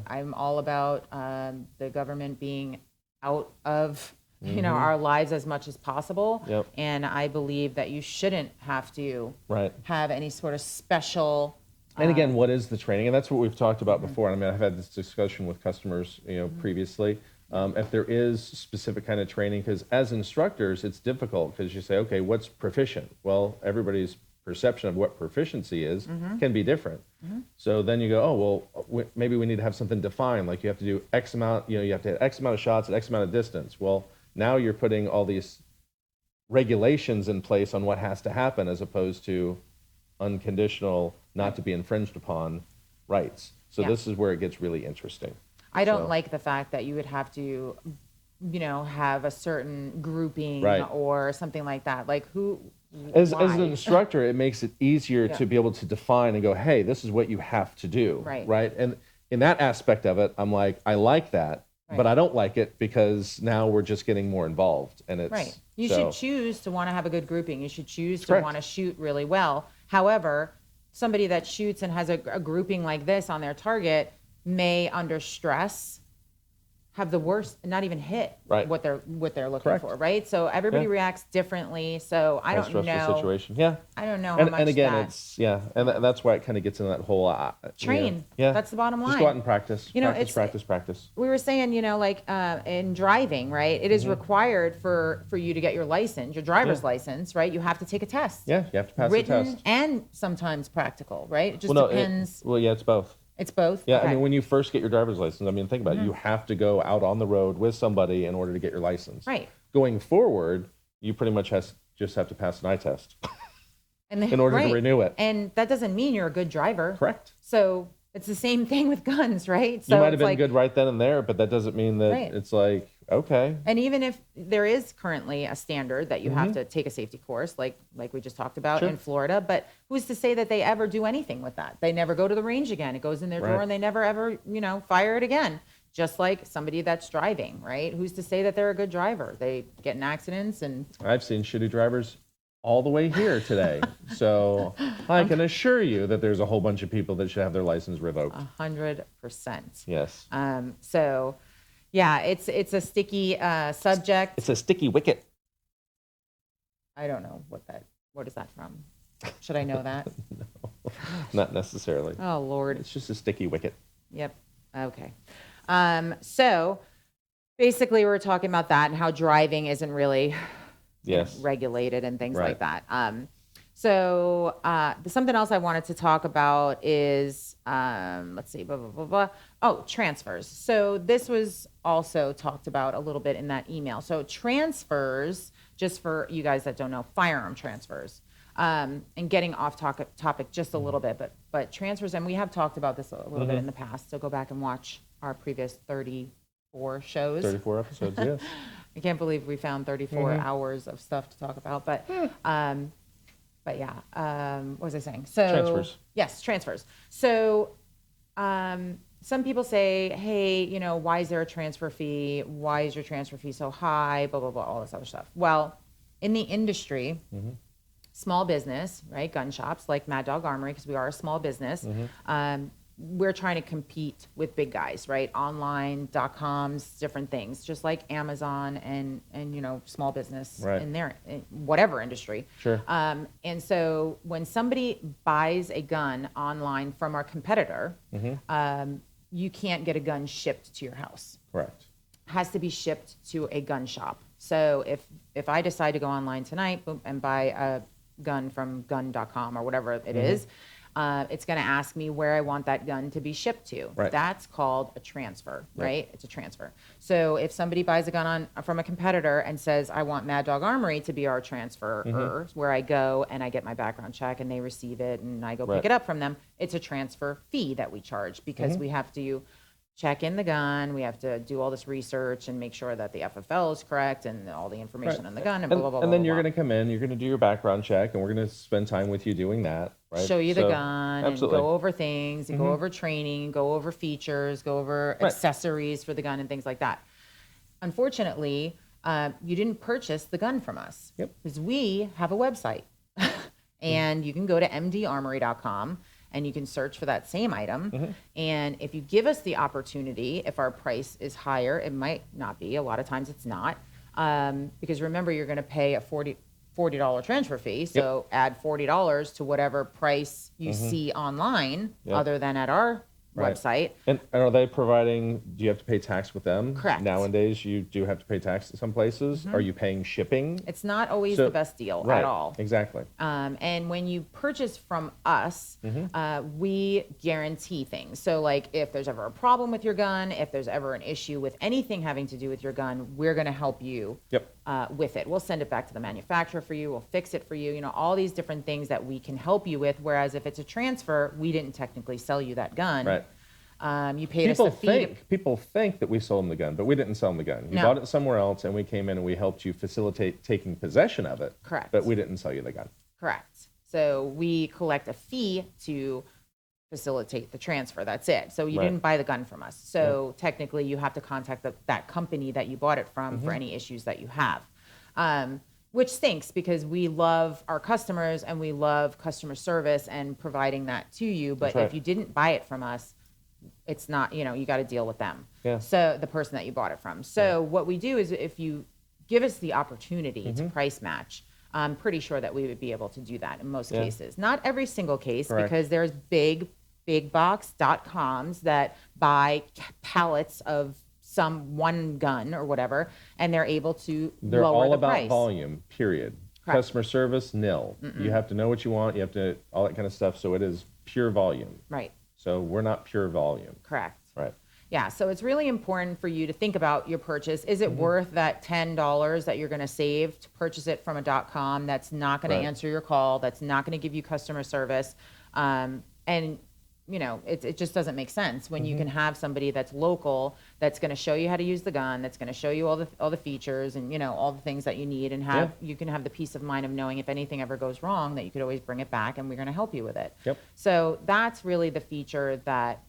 I'm all about the government being out of our lives as much as possible. Yep. And I believe that you shouldn't have to Right. have any sort of special. And again, what is the training? And that's what we've talked about before. I mean, I've had this discussion with customers, previously. If there is specific kind of training, because as instructors, it's difficult because you say, okay, what's proficient? Well, everybody's perception of what proficiency is can be different. So then you go, oh, well, maybe we need to have something defined, like you have to do X amount, you have to hit X amount of shots at X amount of distance. Well, now you're putting all these regulations in place on what has to happen as opposed to unconditional, not to be infringed upon rights. So this is where it gets really interesting. I don't like the fact that you would have to, have a certain grouping or something like that. Like as an instructor, it makes it easier to be able to define and go, hey, this is what you have to do. Right. And in that aspect of it, I'm like, I like that, but I don't like it because now we're just getting more involved. And it's You should choose to want to have a good grouping. You should choose to want to shoot really well. However, somebody that shoots and has a grouping like this on their target may, under stress, have the worst, not even hit what they're looking for, right? So everybody reacts differently. So I don't know. Situation. I don't know how much. And again, it's and that's why it kind of gets into that whole train. That's the bottom line. Just go out and practice. Practice. We were saying, like in driving, right? It is required for you to get your license, your driver's license, right? You have to take a test. Yeah, you have to pass Written the test. and sometimes practical, right? It just depends. It's both. It's both? Yeah, okay. I mean, when you first get your driver's license, I mean, think about it. You have to go out on the road with somebody in order to get your license. Right. Going forward, you pretty much just have to pass an eye test. in order to renew it. And that doesn't mean you're a good driver. Correct. So it's the same thing with guns, right? So You might have it's been good right then and there, but that doesn't mean that Right. it's like, okay. And even if there is currently a standard that you Mm-hmm. have to take a safety course, like we just talked about in Florida, but who's to say that they ever do anything with that? They never go to the range again. It goes in their drawer Right. and they never ever, fire it again. Just like somebody that's driving, right? Who's to say that they're a good driver? They get in accidents and I've seen shitty drivers all the way here today. So I can assure you that there's a whole bunch of people that should have their license revoked. 100%. Yes. So yeah, it's a sticky subject. It's a sticky wicket. I don't know what is that from? Should I know that? Not necessarily. Oh Lord. It's just a sticky wicket. Yep. Okay. So basically we're talking about that and how driving isn't really Yes. regulated and things like Right. that. So something else I wanted to talk about is, let's see, blah, blah, blah, blah. Oh, transfers. So this was also talked about a little bit in that email. So transfers, just for you guys that don't know, firearm transfers, and getting off topic just a little bit, but transfers, and we have talked about this a little bit in the past. So go back and watch our previous 34 shows. 34 episodes, yes. I can't believe we found 34 hours of stuff to talk about, but yeah, what was I saying? So Transfers. Yes, transfers. So some people say, hey, why is there a transfer fee? Why is your transfer fee so high? Blah, blah, blah, all this other stuff. Well, in the industry, small business, right? Gun shops like Mad Dog Armory, because we are a small business. We're trying to compete with big guys, right? Online, .coms, different things, just like Amazon and small business Right. in whatever industry. Sure. And so when somebody buys a gun online from our competitor, you can't get a gun shipped to your house. Correct. It has to be shipped to a gun shop. So if I decide to go online tonight and buy a gun from gun.com or whatever it is, it's going to ask me where I want that gun to be shipped to. Right. That's called a transfer, right? It's a transfer. So if somebody buys a gun from a competitor and says, I want Mad Dog Armory to be our transfer, where I go and I get my background check and they receive it and I go pick it up from them, it's a transfer fee that we charge because we have to check in the gun, we have to do all this research and make sure that the FFL is correct and all the information on the gun and blah, blah, blah, And then blah, you're blah. going to come in, you're going to do your background check, and we're going to spend time with you doing that, right? Show you the So, gun absolutely. and go over things and go over training, go over features, go over accessories for the gun and things like that. Unfortunately, you didn't purchase the gun from us because we have a website and you can go to mdarmory.com and you can search for that same item. And if you give us the opportunity, if our price is higher, it might not be. A lot of times it's not. Because remember, you're going to pay a $40 transfer fee. So add $40 to whatever price you see online other than at our website. And are they providing, do you have to pay tax with them? Correct. Nowadays, you do have to pay tax at some places. Are you paying shipping? It's not always the best deal at all. Exactly. And when you purchase from us, we guarantee things. So like if there's ever a problem with your gun, if there's ever an issue with anything having to do with your gun, we're going to help you with it. We'll send it back to the manufacturer for you. We'll fix it for you. All these different things that we can help you with. Whereas if it's a transfer, we didn't technically sell you that gun. Right. You paid us a fee. People think that we sold them the gun, but we didn't sell them the gun. You No. bought it somewhere else, and we came in and we helped you facilitate taking possession of it. Correct. But we didn't sell you the gun. Correct. So we collect a fee to facilitate the transfer. That's it. So you didn't buy the gun from us. So technically you have to contact that company that you bought it from for any issues that you have. Which stinks because we love our customers and we love customer service and providing that to you. But if you didn't buy it from us, it's not, you got to deal with them. Yeah. So the person that you bought it from. So what we do is if you give us the opportunity to price match, I'm pretty sure that we would be able to do that in most cases. Not every single case, because there's big box.coms that buy pallets of one gun or whatever, and they're able to They're lower all the about price. volume, period. Correct. Customer service, nil. You have to know what you want. You have to, all that kind of stuff. So it is pure volume. Right. So we're not pure volume. Correct. Right. Yeah, so it's really important for you to think about your purchase. Is it worth that $10 that you're going to save to purchase it from a .com that's not going Right. to answer your call, that's not going to give you customer service? And it just doesn't make sense when you can have somebody that's local that's going to show you how to use the gun, that's going to show you all the features and all the things that you need, and you can have the peace of mind of knowing if anything ever goes wrong that you could always bring it back and we're going to help you with it. Yep. So that's really the feature that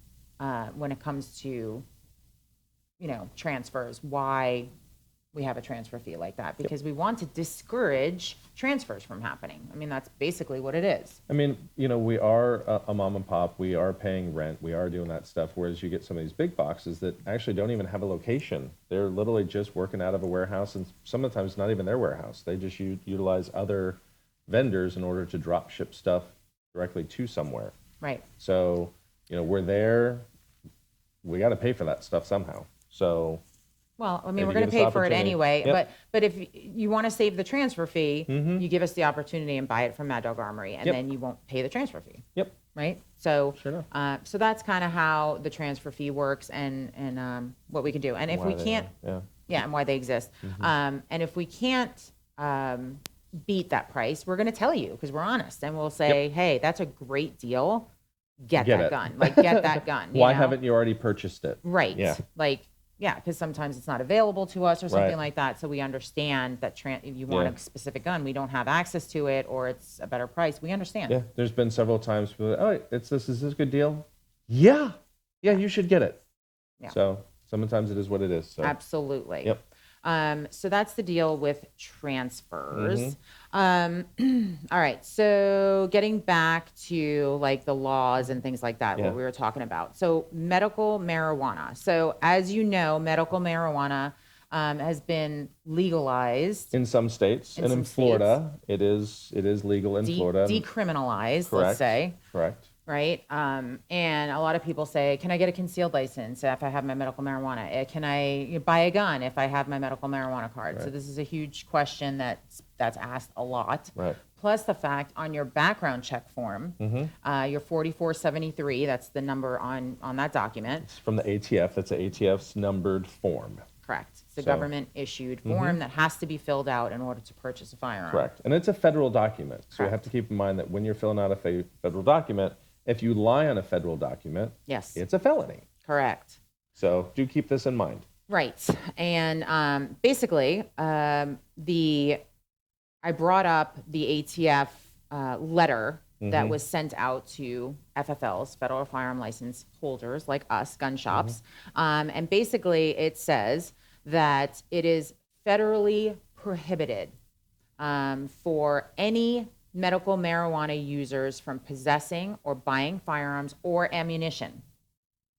when it comes to transfers, why we have a transfer fee like that, because we want to discourage transfers from happening. I mean, that's basically what it is. I mean, we are a mom and pop. We are paying rent. We are doing that stuff. Whereas you get some of these big boxes that actually don't even have a location. They're literally just working out of a warehouse, and sometimes not even their warehouse. They just utilize other vendors in order to drop ship stuff directly to somewhere. Right. So, we're there. We got to pay for that stuff somehow. So. Well, I mean, if we're you going give to us pay the for it opportunity- anyway. Yep. But if you want to save the transfer fee, you give us the opportunity and buy it from Mad Dog Armory, and Yep. then you won't pay the transfer fee. Yep. Right. So, Sure enough. so that's kind of how the transfer fee works, and what we can do. And if we can't, and why they exist. And if we can't beat that price, we're going to tell you because we're honest, and we'll say, hey, that's a great deal. Get that gun. Like, get that gun. Why haven't you already purchased it? Right. Yeah. Because sometimes it's not available to us or something Right. like that. So we understand that if you want a specific gun, we don't have access to it, or it's a better price. We understand. Yeah, there's been several times people are like, oh, is this a good deal? Yeah, you should get it. Yeah. So sometimes it is what it is. So. Absolutely. Yep. So that's the deal with transfers. Mm-hmm. All right. So getting back to like the laws and things like that, Yeah. what we were talking about. So medical marijuana. So as you know, medical marijuana has been legalized. In some states, In and some in Florida, it is legal in Florida. Decriminalized, Correct. let's say. Correct. Right. And a lot of people say, can I get a concealed license if I have my medical marijuana? Can I buy a gun if I have my medical marijuana card? Right. So this is a huge question that's asked a lot. Right. Plus the fact on your background check form, your 4473, that's the number on that document. It's from the ATF. That's the ATF's numbered form. Correct. It's a So- government issued form that has to be filled out in order to purchase a firearm. Correct. And it's a federal document. So you have to keep in mind that when you're filling out a federal document, if you lie on a federal document, Yes. it's a felony. Correct. So do keep this in mind. Right. And basically, I brought up the ATF letter that was sent out to FFLs, federal firearm license holders like us, gun shops. And basically, it says that it is federally prohibited for any medical marijuana users from possessing or buying firearms or ammunition,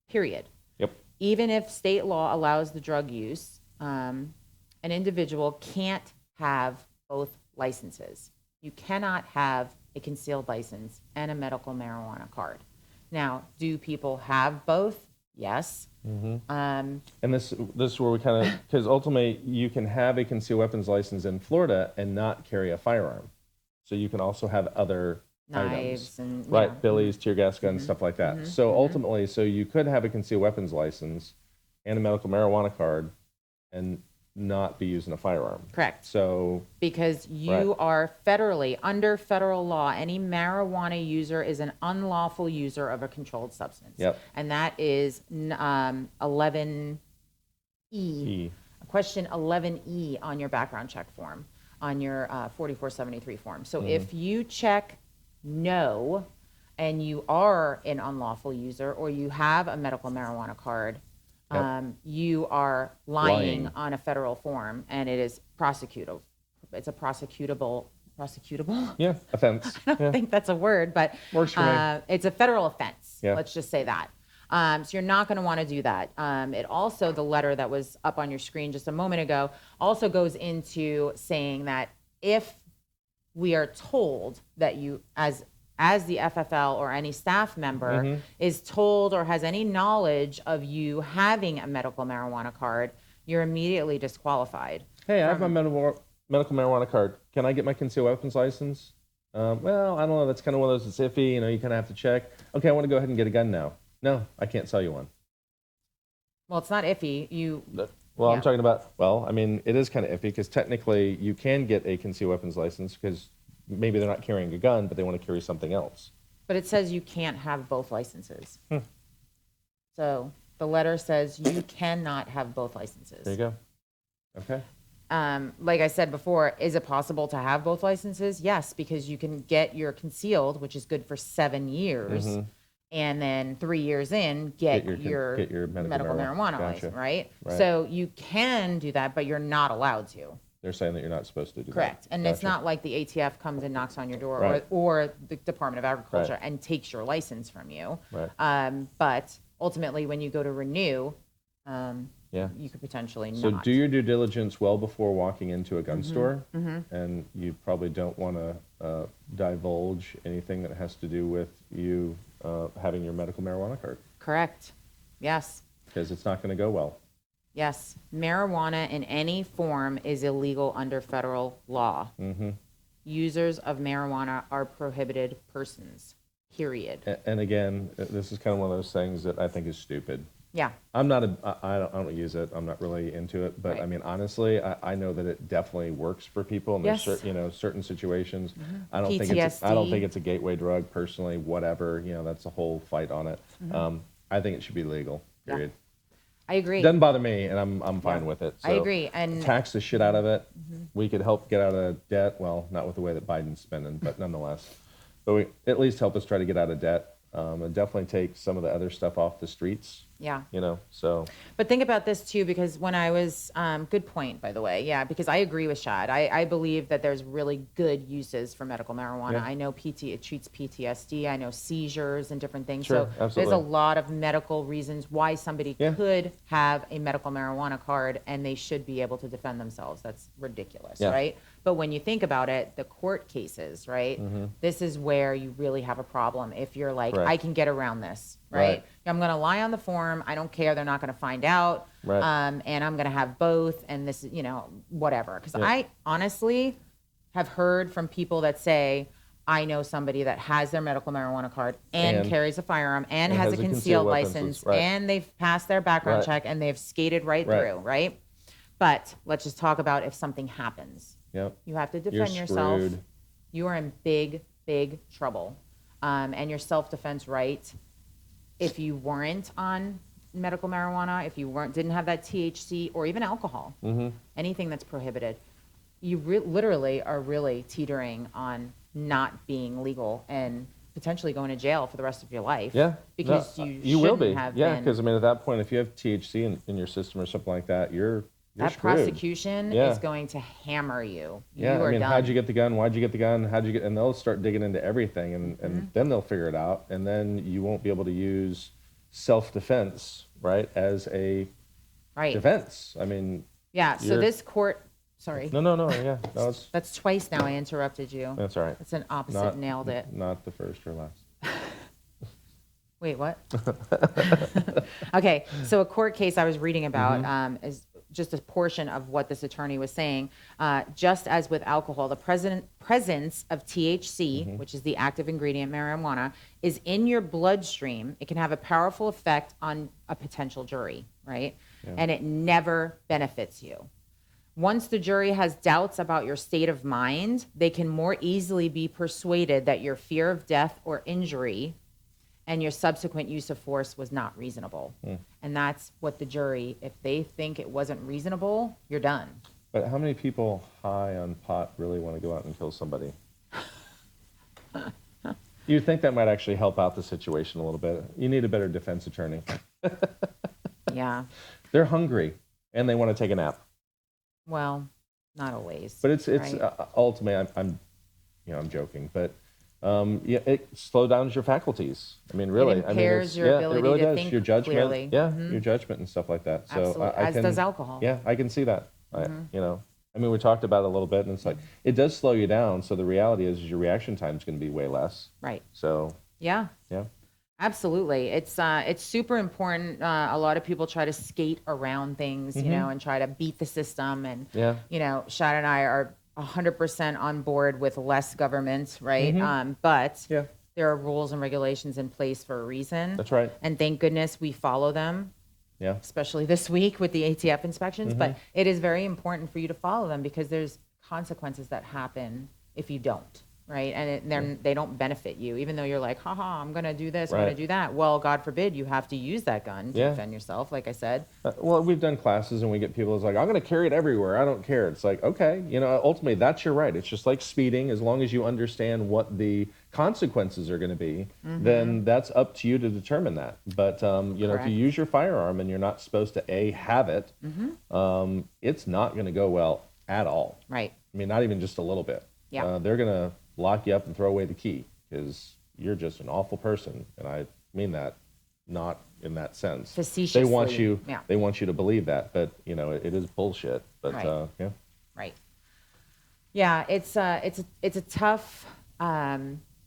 period. Yep. Even if state law allows the drug use, an individual can't have both licenses. You cannot have a concealed license and a medical marijuana card. Now, do people have both? Yes. And this is where we kind of, because ultimately you can have a concealed weapons license in Florida and not carry a firearm. So you can also have other Knives items. and Right, yeah. billies, tear gas guns, stuff like that. So ultimately, so you could have a concealed weapons license and a medical marijuana card and not be using a firearm. Correct. So, Because you are federally, under federal law, any marijuana user is an unlawful user of a controlled substance. Yep. And that is 11E. Question 11E on your background check form, on your 4473 form. So if you check no, and you are an unlawful user, or you have a medical marijuana card, you are lying on a federal form, and it is prosecutable. It's a prosecutable. yeah, offense. I don't think that's a word, but Works for me. it's a federal offense. Yeah. Let's just say that. So you're not going to want to do that. It also, the letter that was up on your screen just a moment ago, also goes into saying that if we are told that you, as the FFL or any staff member is told or has any knowledge of you having a medical marijuana card, you're immediately disqualified. Hey, I have my medical marijuana card. Can I get my concealed weapons license? Well, I don't know. That's kind of one of those that's iffy. You kind of have to check. Okay, I want to go ahead and get a gun now. No, I can't sell you one. Well, it's not iffy. Well, I'm Yeah. talking about, well, I mean, it is kind of iffy because technically you can get a concealed weapons license because maybe they're not carrying a gun, but they want to carry something else. But it says you can't have both licenses. Hmm. So the letter says you cannot have both licenses. There you go. Okay. Like I said before, is it possible to have both licenses? Yes, because you can get your concealed, which is good for 7 years, and then 3 years in, get your medical marijuana Gotcha. license, right? Right. So you can do that, but you're not allowed to. They're saying that you're not supposed to do Correct. that. And it's not like the ATF comes and knocks on your door Right. or the Department of Agriculture Right. and takes your license from you. Right. But ultimately, when you go to renew, Yeah. you could potentially So not. do your due diligence well before walking into a gun store, and you probably don't want to divulge anything that has to do with you having your medical marijuana card, Correct. Yes. because it's not going to go well. Yes. Marijuana in any form is illegal under federal law. Users of marijuana are prohibited persons, period. And again, this is kind of one of those things that I think is stupid. Yeah. I don't use it. I'm not really into it, but Right. I mean, honestly, I know that it definitely works for people, and Yes. there's certain situations. I don't PTSD. think it's a gateway drug personally. Whatever, that's a whole fight on it. I think it should be legal. Yeah. Period. I agree. Doesn't bother me, and I'm fine with it. So I agree. And tax the shit out of it. We could help get out of debt. Well, not with the way that Biden's spending, but nonetheless. But we at least help us try to get out of debt. And definitely take some of the other stuff off the streets. yeah. So. But think about this too, because when I was, good point, by the way. Yeah, because I agree with Shad. I believe that there's really good uses for medical marijuana. Yeah. I know it treats PTSD. I know seizures and different things. Sure, so absolutely. there's a lot of medical reasons why somebody Yeah. could have a medical marijuana card and they should be able to defend themselves. That's ridiculous, Yeah. right? But when you think about it, the court cases, right? This is where you really have a problem. If you're like, Correct. I can get around this, right? Right. I'm going to lie on the form. I don't care. They're not going to find out. Right. And I'm going to have both. And this, whatever. Because Yeah. I honestly have heard from people that say, I know somebody that has their medical marijuana card and carries a firearm and has a concealed license right. and they've passed their background Right. check and they've skated right Right. through, right? But let's just talk about if something happens. Yep. You have to You're defend yourself. screwed. You are in big, big trouble. And your self-defense right, if you weren't on medical marijuana, if you didn't have that THC or even alcohol, anything that's prohibited, you literally are really teetering on not being legal and potentially going to jail for the rest of your life. Yeah. Because No, you will be. shouldn't have Yeah, been. because I mean, at that point, if you have THC in your system or something like that, you're That screwed. prosecution Yeah. is going to hammer you. Yeah, You are I mean, done. how'd you get the gun? Why'd you get the gun? How'd you get? And they'll start digging into everything, and then they'll figure it out, and then you won't be able to use self-defense, right, as a right. defense. I mean, Yeah. So you're- this court, sorry. no, yeah, no, it's That's twice now I interrupted you. that's all right. It's an opposite. Nailed it. Not the first or last. Wait, what? Okay, so a court case I was reading about is just a portion of what this attorney was saying. Just as with alcohol, the presence of THC, which is the active ingredient marijuana, is in your bloodstream. It can have a powerful effect on a potential jury, right? And it never benefits you. Once the jury has doubts about your state of mind, they can more easily be persuaded that your fear of death or injury and your subsequent use of force was not reasonable. And that's what the jury, if they think it wasn't reasonable, you're done. But how many people high on pot really want to go out and kill somebody? You'd think that might actually help out the situation a little bit. You need a better defense attorney. Yeah. They're hungry and they want to take a nap. Well, not always. But it's right? ultimately, I'm joking, but yeah, it slows down your faculties. I mean, really, impairs your ability it really to does. think Your judgment, clearly. your judgment and stuff like that. So Absolutely. I As can, does alcohol. Yeah, I can see that. I mean, we talked about it a little bit, and it's like it does slow you down. So the reality is your reaction time is going to be way less. Right. So Yeah. yeah, Absolutely. It's super important. A lot of people try to skate around things, and try to beat the system. And, Yeah. Shad and I are 100% on board with less government, right? But Yeah. there are rules and regulations in place for a reason. That's right. And thank goodness we follow them. Yeah. especially this week with the ATF inspections. But it is very important for you to follow them because there's consequences that happen if you don't, right? And they don't benefit you, even though you're like, haha, I'm going to do this, I'm going Right. to do that. Well, God forbid you have to use that gun to Yeah. defend yourself, like I said. Well, we've done classes and we get people that's like, I'm going to carry it everywhere. I don't care. It's like, okay, ultimately that's your right. It's just like speeding. As long as you understand what the consequences are going to be, then that's up to you to determine that. But, if Correct. you use your firearm and you're not supposed to have it, it's not going to go well at all. Right. I mean, not even just a little bit. Yeah. They're going to lock you up and throw away the key because you're just an awful person. And I mean that not in that sense. Facetiously. They want you. Yeah. They want you to believe that, but it is bullshit. But Right. yeah. Right. Yeah, it's a tough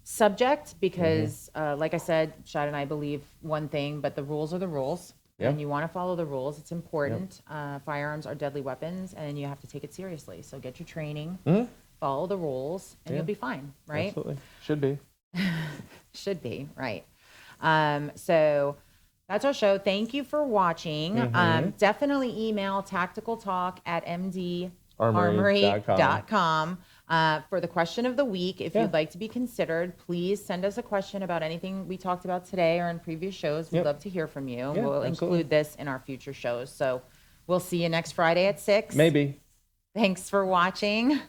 subject because, like I said, Shad and I believe one thing, but the rules are the rules, Yeah. and you want to follow the rules. It's important. Firearms are deadly weapons, and you have to take it seriously. So get your training, follow the rules, and Yeah. you'll be fine. Right? Absolutely. Should be. Should be, right. So that's our show. Thank you for watching. Definitely email tacticaltalk@mdarmory.com for the question of the week. If you'd like to be considered, please send us a question about anything we talked about today or in previous shows. We'd love to hear from you. Yeah, We'll absolutely. include this in our future shows. So we'll see you next Friday at 6. Maybe. Thanks for watching.